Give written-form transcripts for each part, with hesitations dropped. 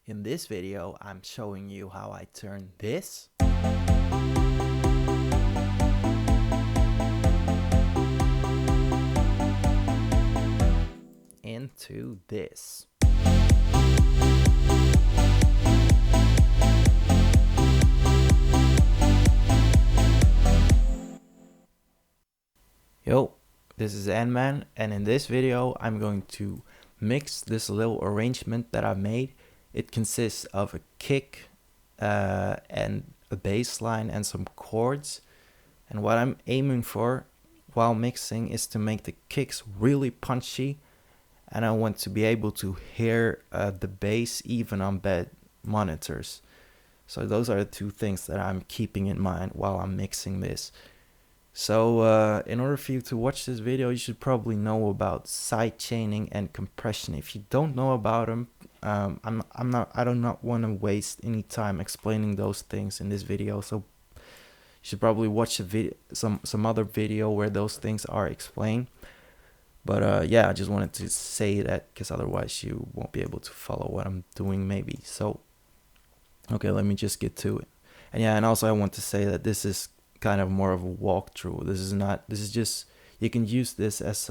In this video, I'm showing you how I turn this into this. Yo, this is Enman, and in this video I'm going to mix this little arrangement that I made. It consists of a kick and a bass line and some chords. And what I'm aiming for while mixing is to make the kicks really punchy, and I want to be able to hear the bass even on bad monitors. So those are the two things that I'm keeping in mind while I'm mixing this. So in order for you to watch this video, you should probably know about sidechaining and compression. If you don't know about them, I do not want to waste any time explaining those things in this video. So you should probably watch a video, some other video where those things are explained. But yeah, I just wanted to say that because otherwise you won't be able to follow what I'm doing maybe. So okay, let me just get to it. And yeah, and also I want to say that this is kind of more of a walkthrough. This is just, you can use this as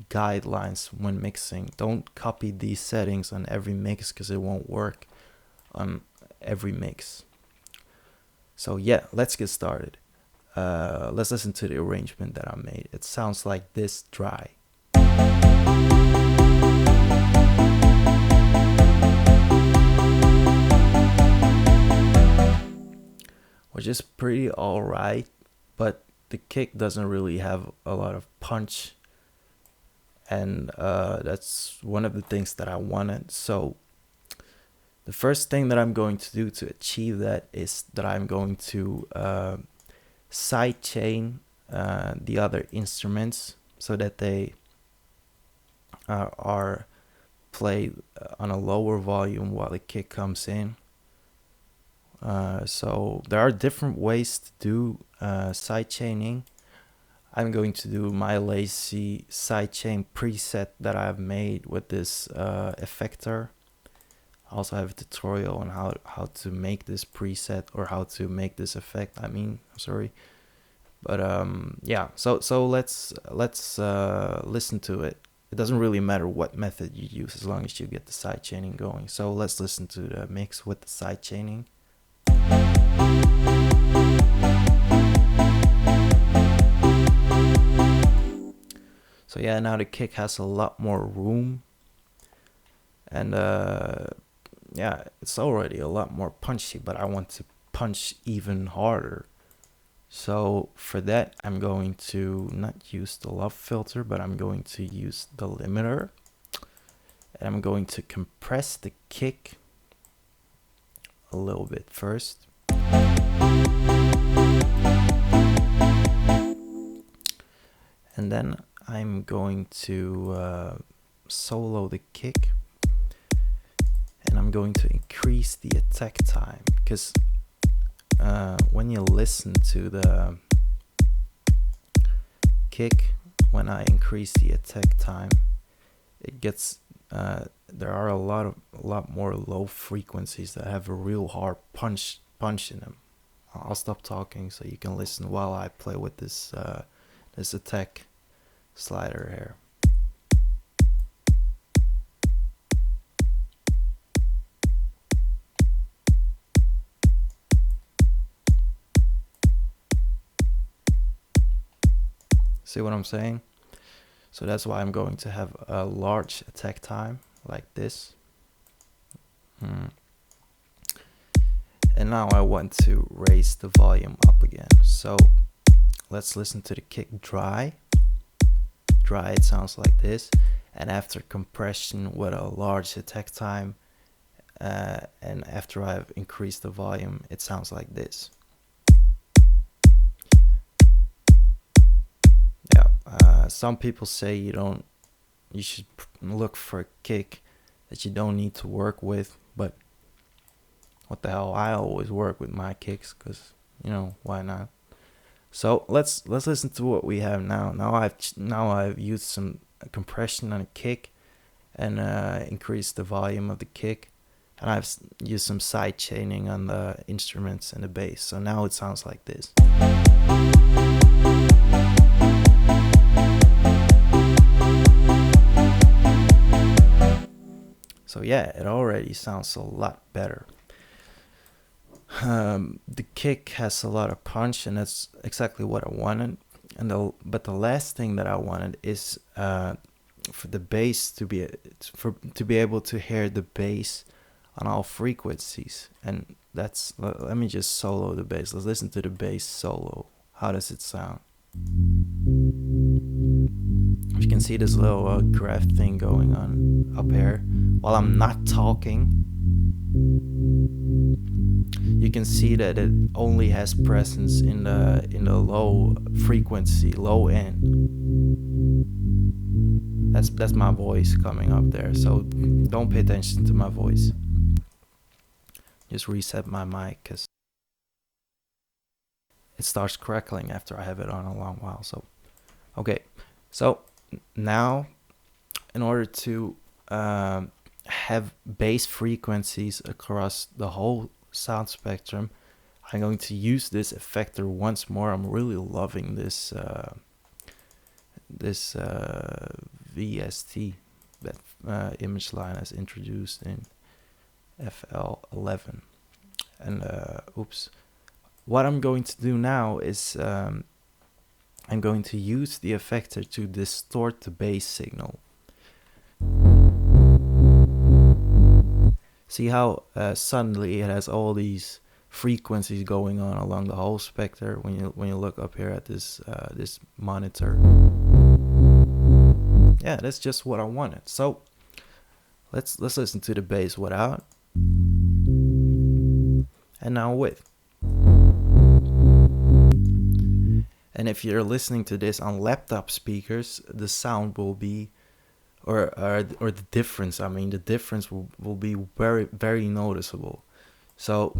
guidelines when mixing. Don't copy these settings on every mix because it won't work on every mix. So yeah, let's get started. Let's listen to the arrangement that I made. It sounds like this dry. Which is pretty alright, but the kick doesn't really have a lot of punch, and that's one of the things that I wanted. So the first thing that I'm going to do to achieve that is that I'm going to sidechain the other instruments so that they are played on a lower volume while the kick comes in. So there are different ways to do sidechaining. I'm going to do my lazy sidechain preset that I've made with this effector. I also have a tutorial on how to make this preset, or how to make this effect. I'm sorry. But yeah, so let's listen to it. It doesn't really matter what method you use as long as you get the sidechaining going. So let's listen to the mix with the sidechaining. So yeah, now the kick has a lot more room, and yeah, it's already a lot more punchy, but I want to punch even harder. So for that, I'm going to not use the love filter, but I'm going to use the limiter, and I'm going to compress the kick a little bit first. And then I'm going to solo the kick, and I'm going to increase the attack time, because when you listen to the kick, when I increase the attack time, it gets there are a lot more low frequencies that have a real hard punch in them. I'll stop talking so you can listen while I play with this this attack slider here. See what I'm saying? So that's why I'm going to have a large attack time like this. And now I want to raise the volume up again. So let's listen to the kick dry. Dry, it sounds like this. And after compression with a large attack time, and after I've increased the volume, it sounds like this. Yeah, some people say you should look for a kick that you don't need to work with, but what the hell, I always work with my kicks, because why not? So let's listen to what we have now. Now I've used some compression on a kick and increased the volume of the kick. and I've used some side chaining on the instruments and the bass. So now it sounds like this. So yeah, it already sounds a lot better. The kick has a lot of punch, and that's exactly what I wanted. But the last thing that I wanted is for the bass to be able to hear the bass on all frequencies. And that's, let me just solo the bass. Let's listen to the bass solo. How does it sound? You can see this little graph thing going on up here while I'm not talking. You can see that it only has presence in the low frequency, low end. That's my voice coming up there, so don't pay attention to my voice. Just reset my mic because it starts crackling after I have it on a long while. So okay, so now in order to have bass frequencies across the whole sound spectrum, I'm going to use this effector once more. I'm really loving this VST that Image Line has introduced in FL11. And oops, what I'm going to do now is I'm going to use the effector to distort the bass signal. See how suddenly it has all these frequencies going on along the whole spectrum when you look up here at this this monitor. Yeah, that's just what I wanted. So let's listen to the bass without, and now with. And if you're listening to this on laptop speakers, the sound will be, or the difference, I mean, the difference will be very, very noticeable. So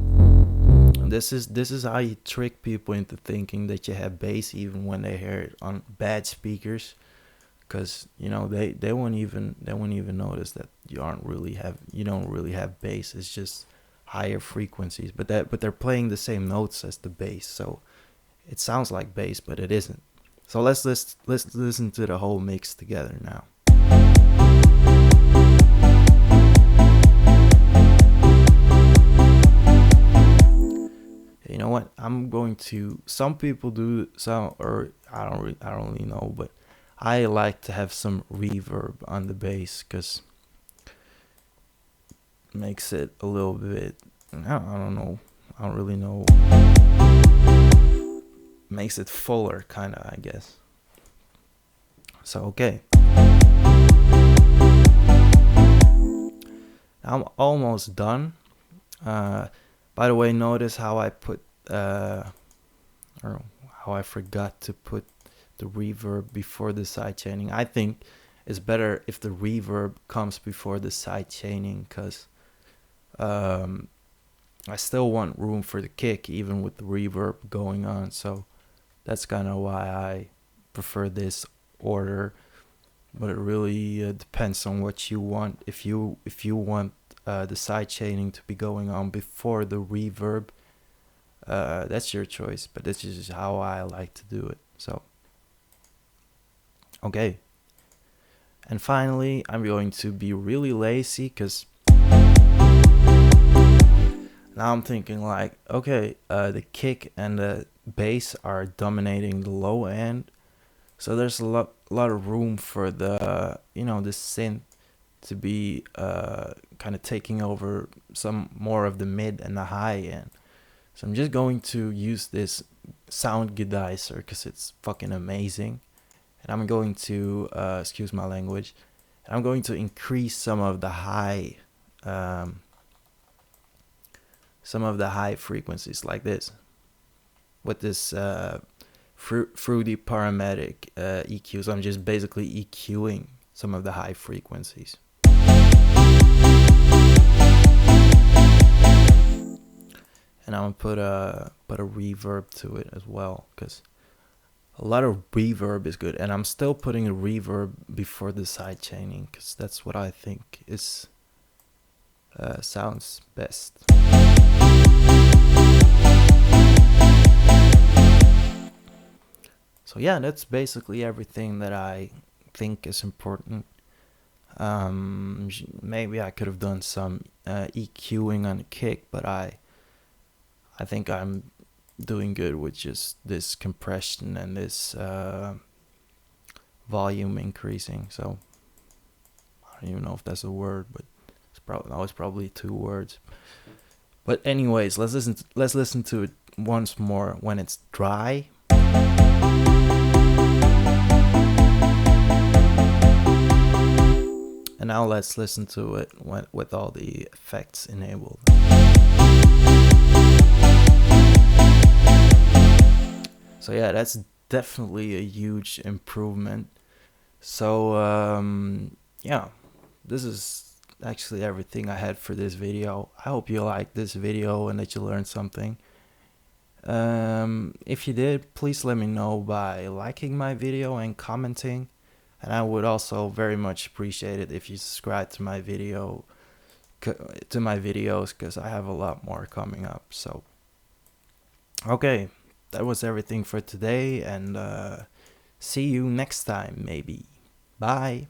this is how you trick people into thinking that you have bass even when they hear it on bad speakers, because you know they won't even notice that you don't really have bass. It's just higher frequencies, but they're playing the same notes as the bass, so it sounds like bass, but it isn't. So let's listen to the whole mix together now. You know what? I'm going to. Some people do some, or I don't really know, but I like to have some reverb on the bass because it makes it a little bit. I don't know. I don't really know. Makes it fuller, kind of, I guess. So okay. I'm almost done. By the way, notice how I put, or how I forgot to put the reverb before the sidechaining. I think it's better if the reverb comes before the sidechaining, because I still want room for the kick even with the reverb going on. So that's kind of why I prefer this order. But it really depends on what you want. If you want the sidechaining to be going on before the reverb, that's your choice, but this is how I like to do it. So okay, and finally I'm going to be really lazy, because now I'm thinking like, okay, the kick and the bass are dominating the low end, so there's a lot of room for the the synth to be kind of taking over some more of the mid and the high end. So I'm just going to use this sound gedizer because it's fucking amazing, and I'm going to excuse my language, and I'm going to increase some of the high frequencies like this with this fruity parametric EQ. So I'm just basically EQing some of the high frequencies. And I'm gonna put a reverb to it as well, because a lot of reverb is good. And I'm still putting a reverb before the sidechaining, because that's what I think is sounds best. So yeah, that's basically everything that I think is important. Maybe I could have done some EQing on the kick, but I think I'm doing good with just this compression and this volume increasing. So I don't even know if that's a word, but it's probably 2 words. But anyways, let's listen to it once more when it's dry. And now let's listen to it with all the effects enabled. So yeah, that's definitely a huge improvement. So yeah, this is actually everything I had for this video. I hope you liked this video and that you learned something. If you did, please let me know by liking my video and commenting. And I would also very much appreciate it if you subscribe to my videos, because I have a lot more coming up. So okay, that was everything for today, and see you next time, maybe. Bye.